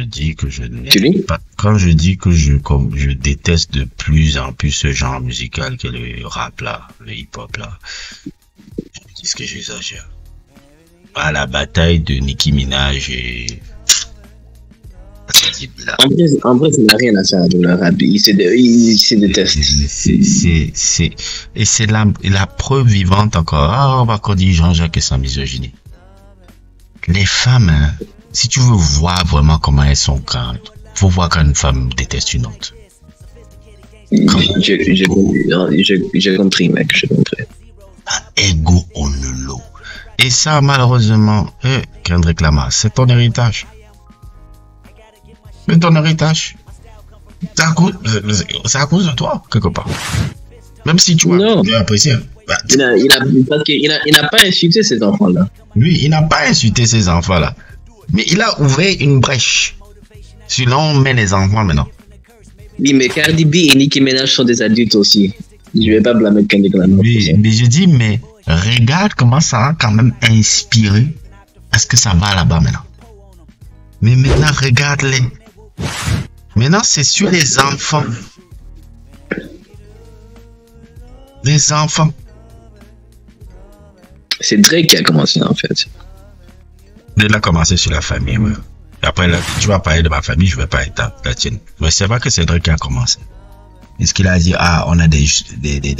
dis que je Tu n'aime lis? pas, quand je dis que je déteste de plus en plus ce genre musical que le rap là, le hip-hop là, je dis ce que j'exagère. À la bataille de Nicki Minaj et ce type-là. En vrai, ça n'a rien à faire avec le rap. Il se déteste. Et c'est la preuve vivante encore. Ah, on va encore dire Jean-Jacques et sa misogynie. Les femmes, hein, si tu veux voir vraiment comment elles sont grandes, faut voir quand une femme déteste une autre. J'ai compris, mec, j'ai compris. Ego on le lot. Et ça, malheureusement, Kendrick Lamar, c'est ton héritage. Mais ton héritage, c'est à cause de toi, quelque part. Même si tu Non. as apprécié. Bah, Parce qu'il n'a pas insulté ces enfants-là. lui, il n'a pas insulté ces enfants-là. Mais il a ouvert une brèche. Sinon, on met les enfants maintenant. Oui, mais Cardi B et Nicki Minaj sont des adultes aussi. Je vais pas blâmer Kendrick Lamar. Oui, mais je dis, mais regarde comment ça a quand même inspiré. Est-ce que ça va là-bas maintenant? Mais maintenant, regarde-les. Maintenant, c'est sur les enfants. Les enfants. C'est Drake qui a commencé, en fait. Il a commencé sur la famille, ouais. Et après, là, tu vas parler de ma famille, je vais parler de la tienne. Mais c'est vrai que c'est Drake qui a commencé. Est-ce qu'il a dit, ah, on a des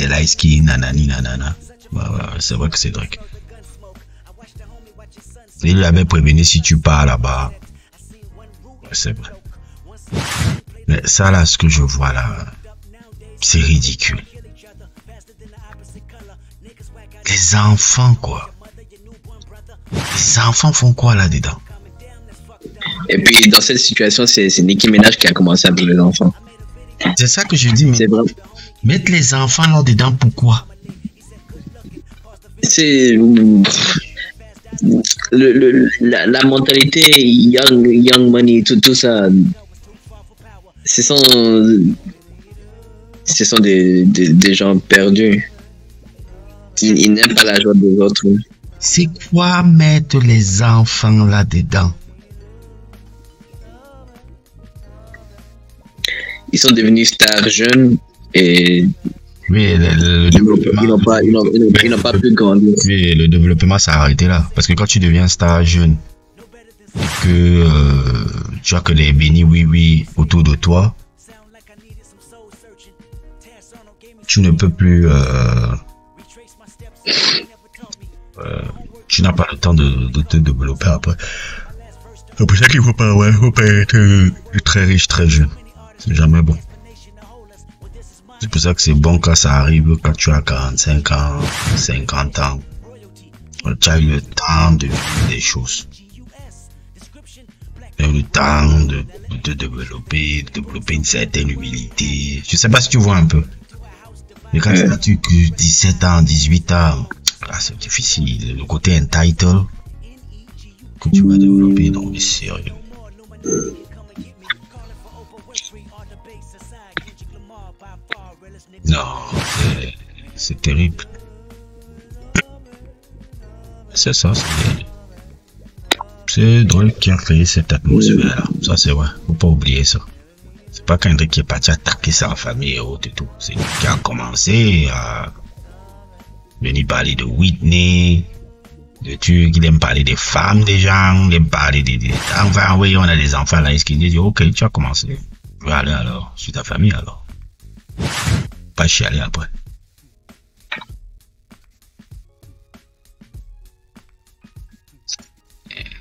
light skin, nanani, nanana. Ouais, c'est vrai que c'est Drake. Il avait prévenu si tu pars là-bas. C'est vrai. Mais ça, là, ce que je vois là, c'est ridicule. Les enfants, quoi. Les enfants font quoi là-dedans? Et puis, dans cette situation, c'est Nicki Minaj qui a commencé avec les enfants. C'est ça que je dis, mais C'est vrai. mettre les enfants là-dedans, pourquoi? C'est la mentalité young money, tout ça. Ce sont des gens perdus. Ils n'aiment pas la joie des autres. C'est quoi mettre les enfants là-dedans? Ils sont devenus stars jeunes et Oui, le ils développement. n'ont pas pu grandir. Oui, le développement s'est arrêté là. Parce que quand tu deviens star jeune et que tu as que les bénis oui autour de toi, tu ne peux plus. Tu n'as pas le temps de te développer après. C'est pour ça qu'il faut pas être très riche, très jeune. C'est jamais bon. C'est pour ça que c'est bon quand ça arrive, quand tu as 45 ans, 50 ans. Tu as eu le temps de vivre des choses. Tu as eu le temps de te développer, une certaine humilité. Je sais pas si tu vois un peu. Mais quand tu as 17 ans, 18 ans, là c'est difficile. Le côté entitled que tu vas développer, non mais sérieux. Non, c'est terrible. C'est ça, c'est Drake qui a créé cette atmosphère-là. Ça, c'est vrai. Faut pas oublier ça. C'est pas Kendrick qui est parti attaquer sa famille et autres et tout. C'est lui qui a commencé à venir parler de Whitney, de trucs. Il aime parler des femmes des gens, il aime parler des... Enfin, oui, on a des enfants là. Est-ce qu'il dit, ok, tu as commencé. Je vais aller alors, sur ta famille alors. Pas chialer après.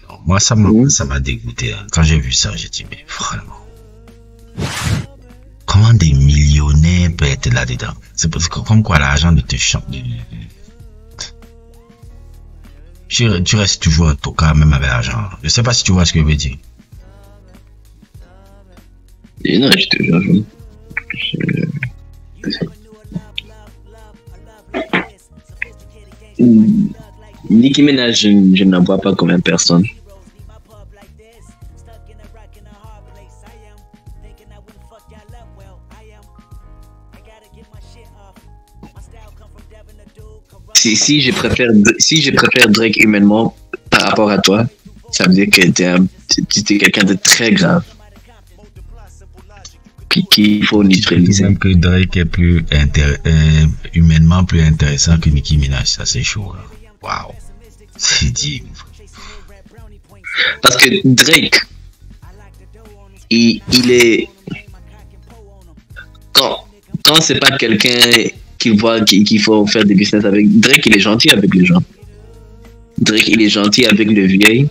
Non, moi, ça m'a dégoûté. Hein. Quand j'ai vu ça, j'ai dit, mais vraiment. Comment des millionnaires peuvent être là-dedans? C'est parce que comme quoi l'argent de te chante. Tu restes toujours un tocard même avec l'argent. Je sais pas si tu vois ce que je veux dire. Et non, je te jure. Nicki Minaj, je n'en vois pas comme une personne. Si je préfère Drake humainement par rapport à toi, ça veut dire que tu es quelqu'un de très grave. qu'il faut neutraliser. Même que Drake est humainement plus intéressant que Nicki Minaj, ça c'est chaud. Hein. Waouh, c'est dit. Parce que Drake, il est quand c'est pas quelqu'un qui voit qu'il faut faire des business avec Drake, il est gentil avec les gens. Drake, il est gentil avec le vieil.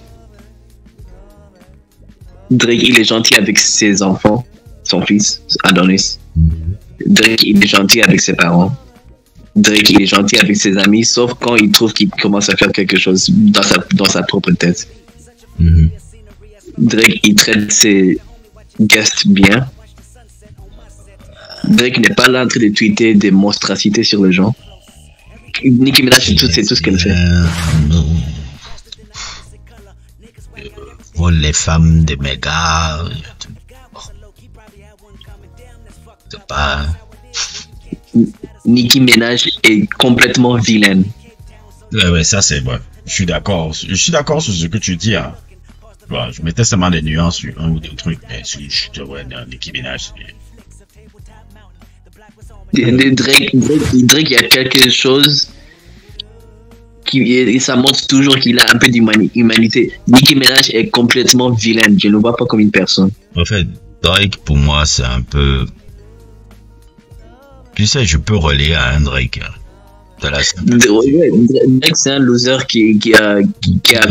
Drake, il est gentil avec ses enfants, son fils, Adonis. Drake, il est gentil avec ses parents. Drake, il est gentil avec ses amis, sauf quand il trouve qu'il commence à faire quelque chose dans sa propre tête. Drake, il traite ses guests bien. Drake n'est pas là en train de tweeter des monstrosités sur les gens. Nicki Minaj, c'est tout ce qu'elle fait. Vole les femmes des mégas. C'est pas. Nicki Minaj est complètement vilaine. Ouais, ça c'est bon. Je suis d'accord sur ce que tu dis. Hein. Bon, je mettais seulement des nuances sur un ou deux trucs, mais je te vois dans Nicki Minaj. Drake, il y a quelque chose qui ça montre toujours qu'il a un peu d'humanité. Nicki Minaj est complètement vilaine. Je ne le vois pas comme une personne. En fait, Drake pour moi c'est un peu. Tu sais, je peux relayer à un Drake. Drake, c'est un loser qui a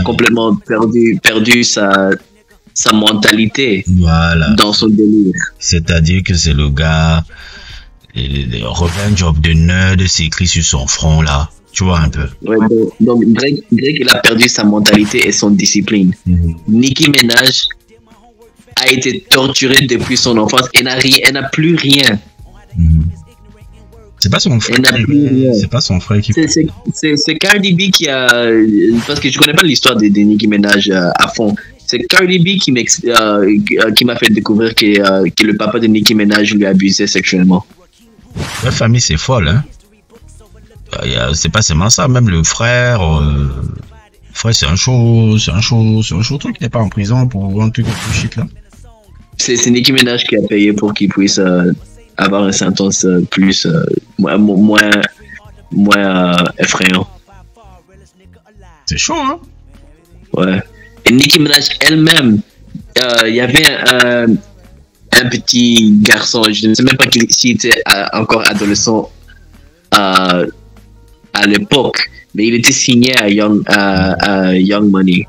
complètement perdu sa mentalité. Voilà. Dans son délire. C'est-à-dire que c'est le gars, le Revenge of the Nerd, c'est écrit sur son front là. Tu vois un peu. Ouais, donc Drake, il a perdu sa mentalité et son discipline. Nicki Minaj a été torturée depuis son enfance. Elle n'a plus rien. C'est pas son frère. C'est pas son frère qui. C'est Cardi B qui a. Parce que je connais pas l'histoire de Nicki Minaj à fond. C'est Cardi B qui m'a fait découvrir que le papa de Nicki Minaj lui abusait sexuellement. La famille c'est folle, hein. C'est pas seulement ça, même le frère. Frère, c'est un show truc qui n'est pas en prison pour un truc de shit là. C'est Nicki Minaj qui a payé pour qu'il puisse avoir une sentence plus moins effrayant. C'est chaud, hein? Ouais. Et Nicki Minaj elle-même, il y avait un petit garçon, je ne sais même pas s'il était encore adolescent à l'époque, mais il était signé à Young Money.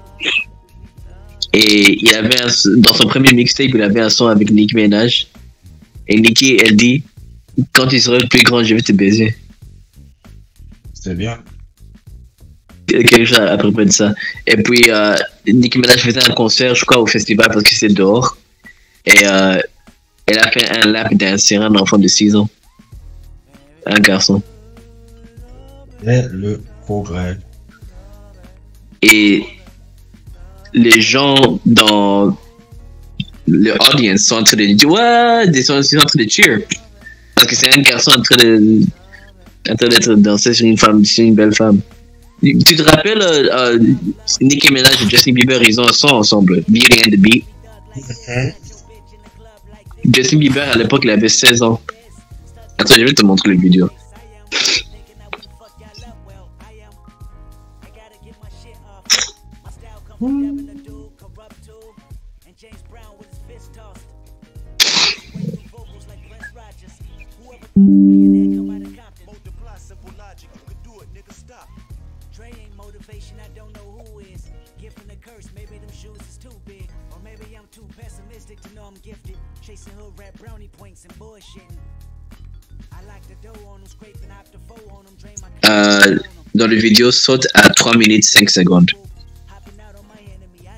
Et il avait dans son premier mixtape, il avait un son avec Nicki Minaj. Et Nicki, elle dit, quand tu seras plus grand, je vais te baiser. C'est bien. Quelque chose à propos de ça. Et puis, Nicki Minaj faisait un concert, je crois, au festival parce que c'est dehors. Et elle a fait un lap dance sur un enfant de 6 ans. Un garçon. Et le progrès. Et les gens dans le audience sont en train de dire ouais, ils sont en train de cheer parce que c'est un garçon en train d'être dansé sur une femme, sur une belle femme. Tu te rappelles Nicki Minaj et Justin Bieber, ils ont un son ensemble, Beauty and the Beat. Justin Bieber à l'époque il avait 16 ans. Attends, je vais te montrer le vidéo. Dans le vidéo saute à 3 minutes 5 secondes.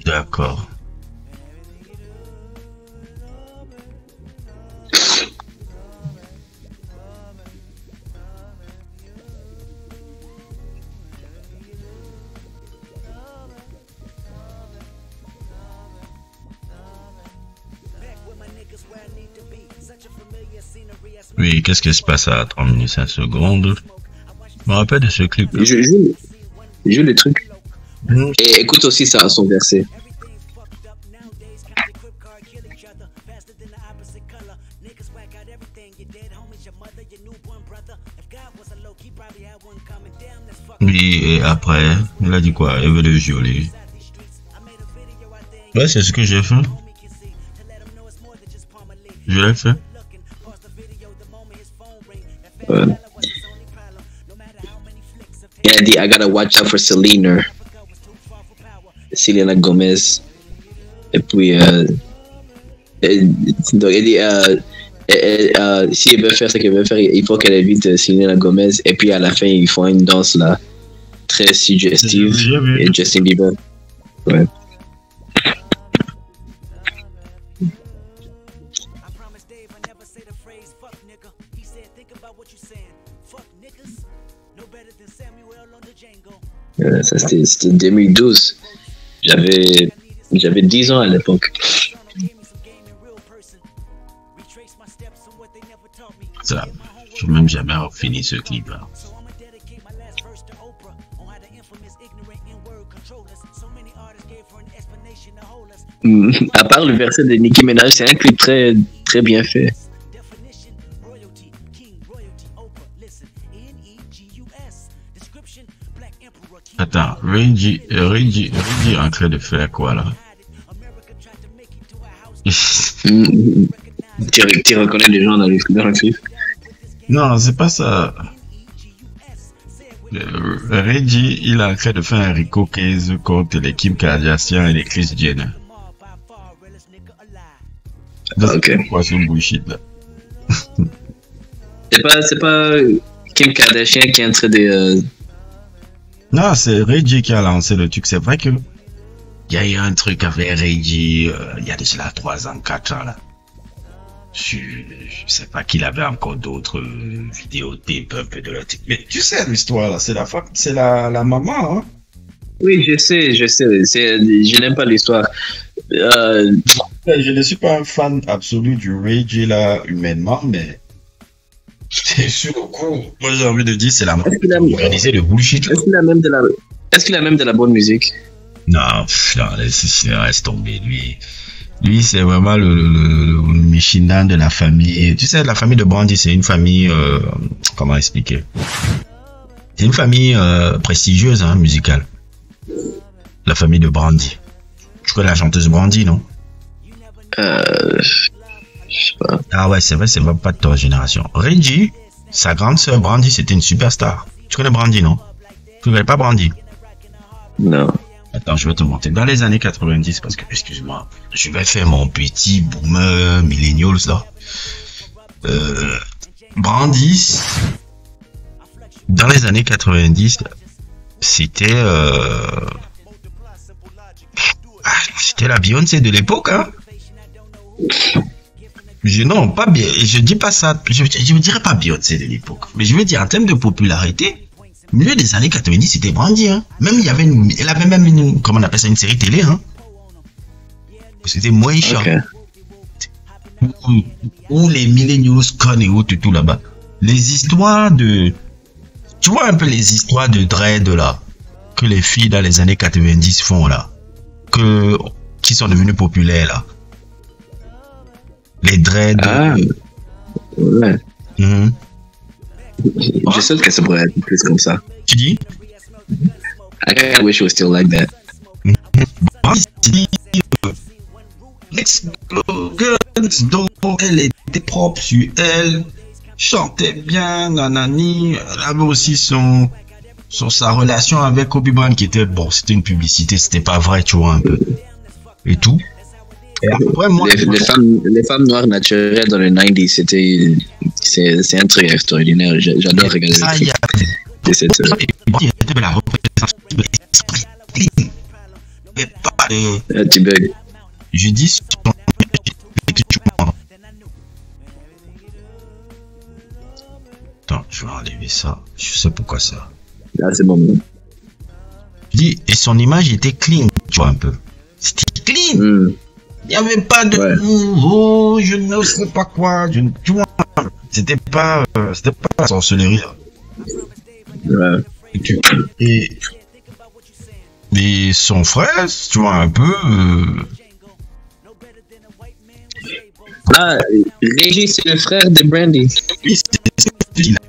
D'accord. Oui, qu'est-ce qui se passe à 30 minutes 5 secondes? Je me rappelle de ce clip. Je joue le truc. Et écoute aussi ça, son verset. Et après, il a dit quoi? Il veut le violer. Ouais, c'est ce que j'ai fait. Je l'ai fait. Il a dit, I gotta watch out for Selena Gomez. Et puis, donc, il dit, si elle veut faire ce qu'elle veut faire, il faut qu'elle évite Selena Gomez. Et puis, à la fin, ils font une danse là, très suggestive. Et Justin Bieber. Ouais. Ça c'était 2012. J'avais 10 ans à l'époque. Ça, je n'ai même jamais fini ce clip là. À part le verset de Nicki Minaj, c'est un clip très, très bien fait. Attends, Reggie est en train de faire quoi là? Tu reconnais des gens dans le clip? Non, c'est pas ça. Reggie, il est en train de faire un Rico Case contre les Kim Kardashian et les Kris Jenner. Ok. Quoi ce bullshit là? C'est pas Kim Kardashian qui est en train de... Non, c'est Reggie qui a lancé le truc. C'est vrai que il y a eu un truc avec Reggie, il y a déjà 3 ans, 4 ans là. Je sais pas qu'il avait encore d'autres vidéotapes un peu de la type. Mais tu sais l'histoire là, c'est la maman, hein? Oui, je sais. Je n'aime pas l'histoire. Je ne suis pas un fan absolu du Reggie là, humainement, mais c'est sur le coup. Moi j'ai envie de dire, c'est la maman qui a organisé le bullshit. Est-ce qu'il a même de la bonne musique? Non, laisse tomber lui. Lui, c'est vraiment le Michigan de la famille. Tu sais, la famille de Brandy, c'est une famille, comment expliquer? C'est une famille prestigieuse, hein, musicale. La famille de Brandy. Tu connais la chanteuse Brandy, non? Je sais pas. Ah ouais, c'est vrai, c'est pas de ta génération. Reggie, sa grande sœur Brandy, c'était une superstar. Tu connais Brandy, non? Tu connais pas Brandy? Non. Attends, je vais te montrer. Dans les années 90, parce que, excuse-moi, je vais faire mon petit boomer millennials là. Brandy, dans les années 90, c'était la Beyoncé de l'époque, hein. Non, pas bien. Je dis pas ça. Je dirais pas Beyoncé de l'époque, mais je veux dire en termes de popularité. Au milieu des années 90, c'était Brandy, hein. Même elle avait même une, comment on appelle ça, une série télé, hein. C'était moins cher. Okay. Où les millennials connent et autres, tout là-bas. Les histoires de, tu vois un peu les histoires de dread là, que les filles dans les années 90 font là, qui sont devenues populaires là. Les dreads. Ah, ouais. Je sais que ça pourrait être plus comme ça. Tu dis? I kinda wish it was still like that. Elle était propre sur elle, chantait bien, nanani. Elle avait aussi sa relation avec Kobe Bryant qui était, bon, c'était une publicité, c'était pas vrai, tu vois, un peu. Et tout. Et après, moi, les femmes noires naturelles dans les 90s, c'est un truc extraordinaire. J'adore regarder les trucs de cette heure. Il y avait de la représentation de l'esprit clean. Mais pas de... Tu bugs. Je dis sur ton... Attends, je vais enlever ça. Je sais pourquoi ça. Ah, c'est bon. Je dis, et son image était clean, tu vois un peu. C'était clean. Il n'y avait pas de oh, je ne sais pas quoi, tu vois, c'était pas la sorcellerie. Ouais. Et son frère, tu vois un peu, Ah, Reggie, c'est le frère de Brandy. Oui, c'est il a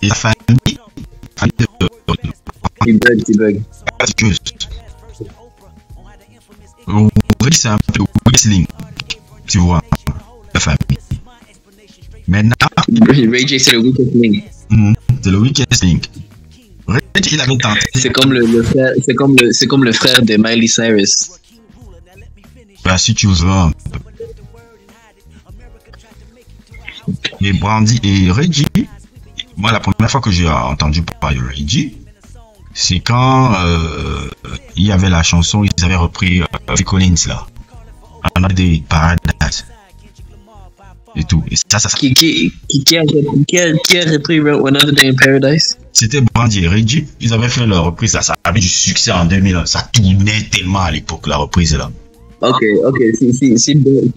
et la famille de Il bug. c'est un peu wrestling, tu vois, la famille. Maintenant, Ray J, c'est le weakest link. c'est le weakest link. Reggie, il avait tenté. C'est comme le frère, c'est comme le frère de Miley Cyrus. Bah, si tu veux un peu. Et Brandy et Reggie, moi, la première fois que j'ai entendu parler de Reggie, c'est quand il y avait la chanson, ils avaient repris Phil Collins là, Another Day Paradise et tout. Et ça. Qui a repris Another Day in Paradise? C'était Brandy et Reggie, ils avaient fait leur reprise là, ça avait du succès en 2001, ça tournait tellement à l'époque la reprise là. Ok, si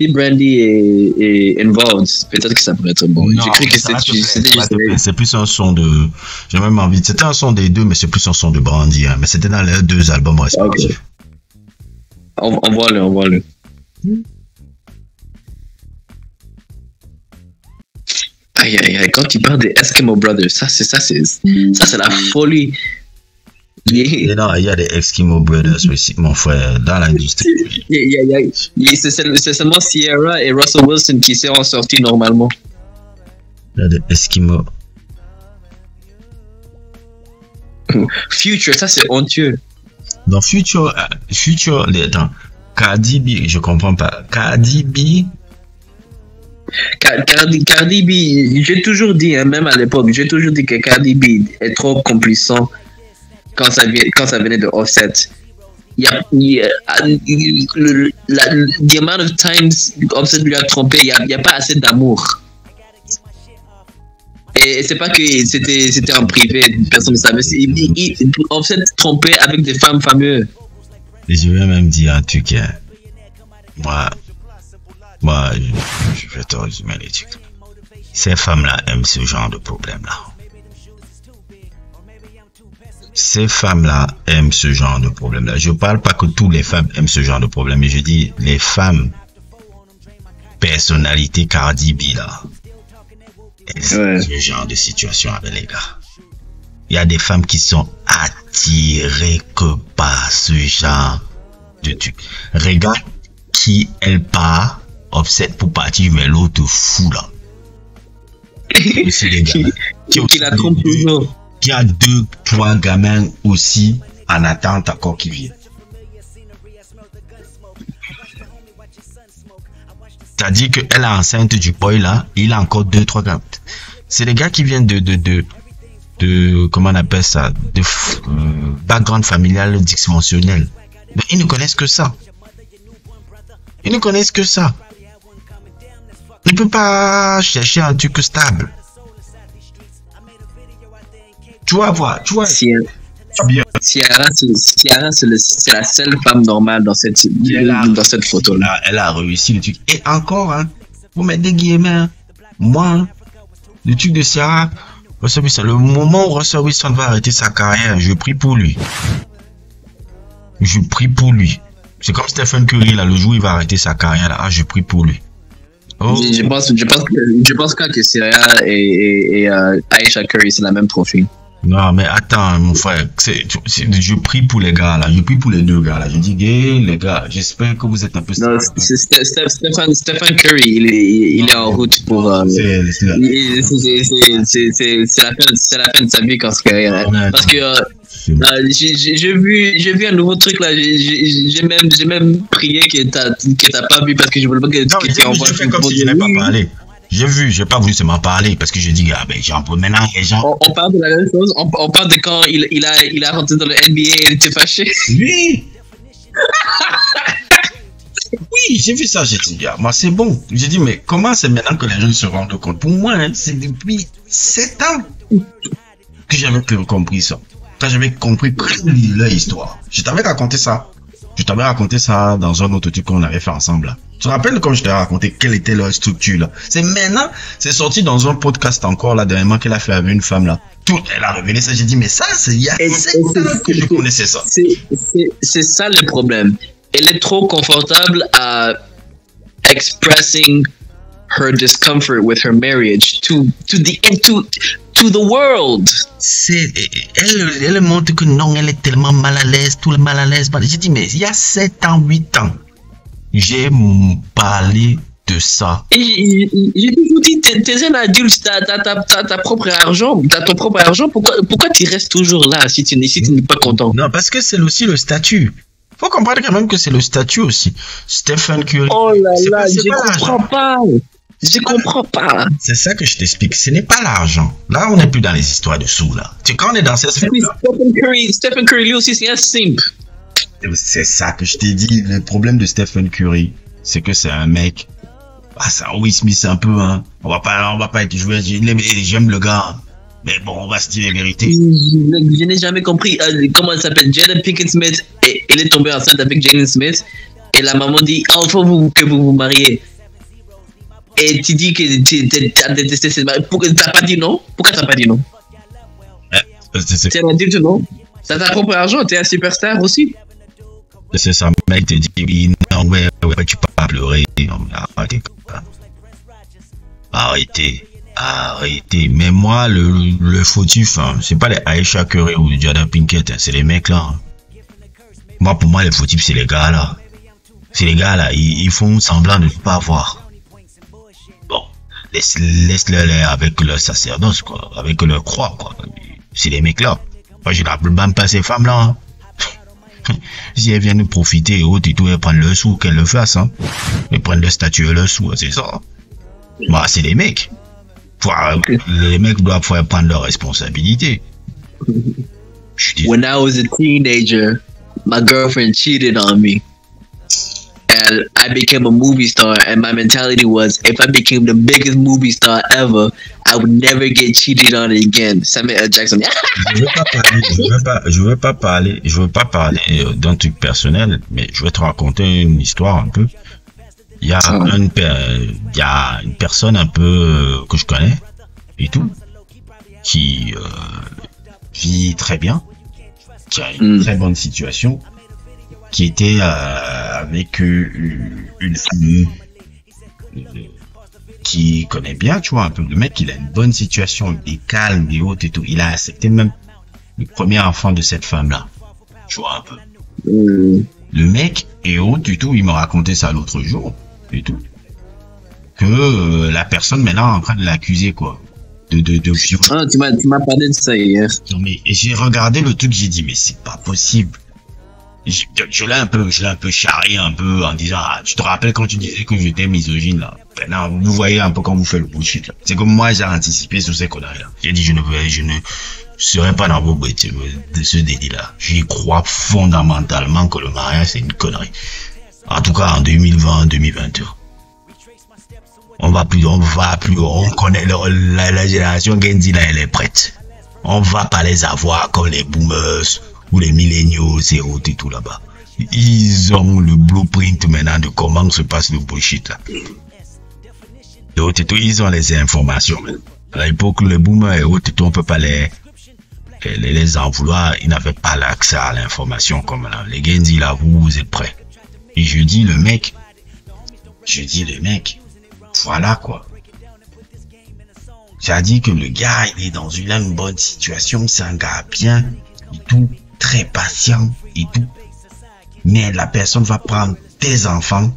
Brandy est involved, peut-être que ça pourrait être bon. Non, j'ai cru que c'était juste... C'est plus un son de... J'ai même envie... C'était un son des deux, mais c'est plus un son de Brandy. Hein. Mais c'était dans les deux albums respectifs. Okay. Envoie-le. Aïe, quand tu parles des Eskimo Brothers, ça c'est la folie. Et non, il y a des Eskimo Brothers aussi, mon frère, dans l'industrie. C'est seulement Sierra et Russell Wilson qui seront sortis normalement. Il y a des Eskimo. Future, ça c'est honteux. Dans Future, attends, Cardi B, je comprends pas. Cardi B, j'ai toujours dit, hein, même à l'époque, j'ai toujours dit que Cardi B est trop complacent. Quand ça venait de Offset, the amount of times Offset lui a trompé, il n'y a pas assez d'amour. Et c'est pas que c'était en privé, personne ne savait. Offset trompait avec des femmes fameuses. Et je vais même dire un truc, hein. Moi, je vais te résumer les trucs. Ces femmes-là aiment ce genre de problème-là. Ces femmes-là aiment ce genre de problème-là. Je parle pas que toutes les femmes aiment ce genre de problème, mais je dis les femmes personnalité Cardi B là. Elles aiment ce genre de situation avec les gars. Il y a des femmes qui sont attirées que par ce genre de truc. Regarde qui elle part, Offset pour partir vers l'autre fou là. Aussi les gars. Qui la trompe toujours. Qui a 2-3 gamins aussi en attente encore qui viennent. C'est-à-dire qu'elle est enceinte du boy là, il a encore 2-3 gamins. C'est les gars qui viennent de comment on appelle ça, de background familial dysfonctionnel. Mais ils ne connaissent que ça. Ils ne connaissent que ça. Ils ne peuvent pas chercher un truc stable. Tu vas voir. Sierra, c'est la seule femme normale dans cette photo-là. Elle a réussi le truc. Et encore, hein, vous mettez des guillemets. Hein. Moi, le truc de Sierra, le moment où Russell Wilson va arrêter sa carrière, je prie pour lui. C'est comme Stephen Curry, là, le jour où il va arrêter sa carrière, là, je prie pour lui. Oh. Je pense que Sierra et Aisha Curry, c'est la même profil. Non, mais attends, mon frère, je prie pour les gars, là, je prie pour les deux gars, là. Je dis, les gars, j'espère que vous êtes un peu... Non, Stephen Curry, il est en route pour... c'est la fin de sa vie quand c'est carrière. Hein. Parce que j'ai vu un nouveau truc, là. J'ai même prié que t'as pas vu parce que je voulais pas que tu envoies... Je fais comme si je n'ai pas parlé. J'ai pas voulu seulement parler parce que j'ai dit, maintenant les gens. On parle de la même chose, on parle de quand il a rentré dans le NBA et il était fâché. Oui! Oui, j'ai vu ça, j'ai dit, moi c'est bon. J'ai dit, mais comment c'est maintenant que les gens se rendent compte? Pour moi, hein, c'est depuis 7 ans que j'avais compris ça. Quand j'avais compris leur histoire. Je t'avais raconté ça dans un autre truc qu'on avait fait ensemble là. Tu te rappelles quand je t'ai raconté quelle était leur structure là? C'est maintenant, c'est sorti dans un podcast encore là dernièrement qu'elle a fait avec une femme là. Elle a révélé ça, j'ai dit mais ça c'est il y a 7 ans que je connaissais ça. C'est ça le problème. Elle est trop confortable à expressing her discomfort with her marriage to the world. Elle montre que non, elle est tellement mal à l'aise, tout le mal à l'aise. J'ai dit, mais il y a 7 ans, 8 ans, j'ai parlé de ça. Et j'ai toujours dit, t'es un adulte, t'as ta propre argent, t'as ton propre argent, pourquoi tu restes toujours là si tu n'es pas content? Non, parce que c'est aussi le statut. Faut comprendre quand même que c'est le statut aussi. Stephen Curry. Oh là là, je comprends pas. Je comprends pas. C'est ça que je t'explique. Ce n'est pas l'argent. Là, on n'est plus dans les histoires de sous, là. Quand on est dans cette sphère. Stephen Curry, lui aussi, c'est un simp. C'est ça que je t'ai dit. Le problème de Stephen Curry, c'est que c'est un mec. Ah, c'est un Will Smith un peu, hein. On va pas être joué. J'aime le gars. Mais bon, on va se dire la vérité. Je n'ai jamais compris comment elle s'appelle. Jada Pinkett Smith. Et elle est tombée enceinte avec Jaden Smith. Et la maman dit, il faut que vous vous mariez. Et tu dis que tu as détesté cette mariage. Pourquoi t'as pas dit non? Pourquoi t'as pas dit non? C'est un adulte, non? T'as ta propre argent, t'es un superstar aussi. C'est ça, mec te dit, non, ouais, tu peux pas pleurer. Non, arrêtez. Mais moi, le fautif, hein, c'est pas les Aisha Curry ou Jada Pinkett, hein, c'est les mecs là. Hein. Moi, pour moi, les fautifs, c'est les gars là. C'est les gars là, ils font semblant de ne pas voir. Bon, laisse-les avec leur sacerdoce, quoi, avec leur croix, quoi. C'est les mecs là. Moi, je n'appelle même pas ces femmes là. Hein. Si elles viennent profiter et autres et tout, elles prennent le sou, qu'elles le fassent, hein. Elles prennent le statut et le sou, c'est ça. Bah, c'est les mecs. Les mecs doivent prendre leurs responsabilités. When I was a teenager, my girlfriend cheated on me. And I became a movie star, and my mentality was, if I became the biggest movie star ever, I would never get cheated on again. Samuel Jackson. Je veux pas parler d'un truc personnel, mais je vais te raconter une histoire un peu. Il y a une personne un peu que je connais et tout, qui vit très bien, qui a une très bonne situation, qui était avec une femme qui connaît bien, tu vois, un peu. Le mec, il a une bonne situation, il est calme et autres et tout. Il a accepté même le premier enfant de cette femme-là. Tu vois, un peu. Le mec et autres et tout, il me racontait ça l'autre jour et tout. Que la personne maintenant est en train de l'accuser, quoi. De viol. Ah, tu m'as parlé de ça hier. Non, mais j'ai regardé le truc, j'ai dit, mais c'est pas possible. Je l'ai un peu charrié un peu en disant, ah, tu te rappelles quand tu disais que j'étais misogyne là? Maintenant, vous voyez un peu quand vous faites le bullshit là. C'est comme moi, j'ai anticipé sur ces conneries là. J'ai dit, je ne serai pas dans vos boîtes de ce délit là. J'y crois fondamentalement que le mariage c'est une connerie. En tout cas, en 2020, 2021. On connaît la génération Genzi là, elle est prête. On va pas les avoir comme les boomers ou les milléniaux et autres et tout là-bas. Ils ont le blueprint maintenant de comment se passe le bullshit là. Et autres et tout, ils ont les informations. À l'époque, les boomers et autres et tout, on peut pas les en vouloir. Ils n'avaient pas l'accès à l'information comme là. Les Genzi là, vous êtes prêts. Et je dis le mec, voilà quoi. J'ai dit que le gars, il est dans une bonne situation, c'est un gars bien et tout, très patient et tout. Mais la personne va prendre tes enfants,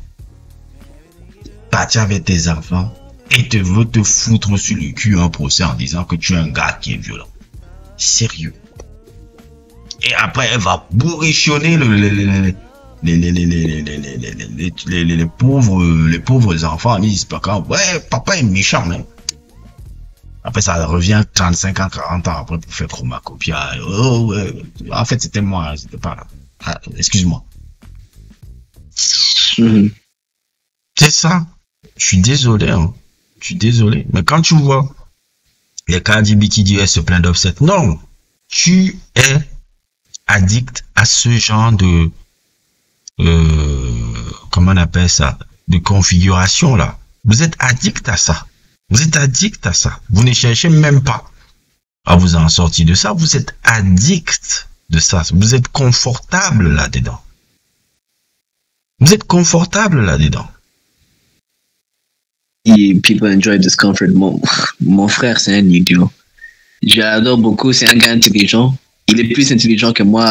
partir avec tes enfants et veut te foutre sur le cul un procès en disant que tu es un gars qui est violent. Sérieux. Et après, elle va bourrichonner les pauvres enfants. Ils disent, ouais, papa est méchant, mais après, ça revient 35 ans, 40 ans après pour faire chromacopia. Oh, ouais. En fait, c'était moi, c'était pas... Ah, excuse-moi. C'est ça. Je suis désolé, hein. Je suis désolé. Mais quand tu vois les Cardi B qui disent se plaint d'Offset, non. Tu es addict à ce genre de... comment on appelle ça? De configuration, là. Vous êtes addict à ça. Vous êtes addict à ça. Vous ne cherchez même pas à vous en sortir de ça. Vous êtes addict de ça. Vous êtes confortable là-dedans. Vous êtes confortable là-dedans. people enjoy discomfort. Mon frère, c'est un idiot. J'adore beaucoup, c'est un gars intelligent. Il est plus intelligent que moi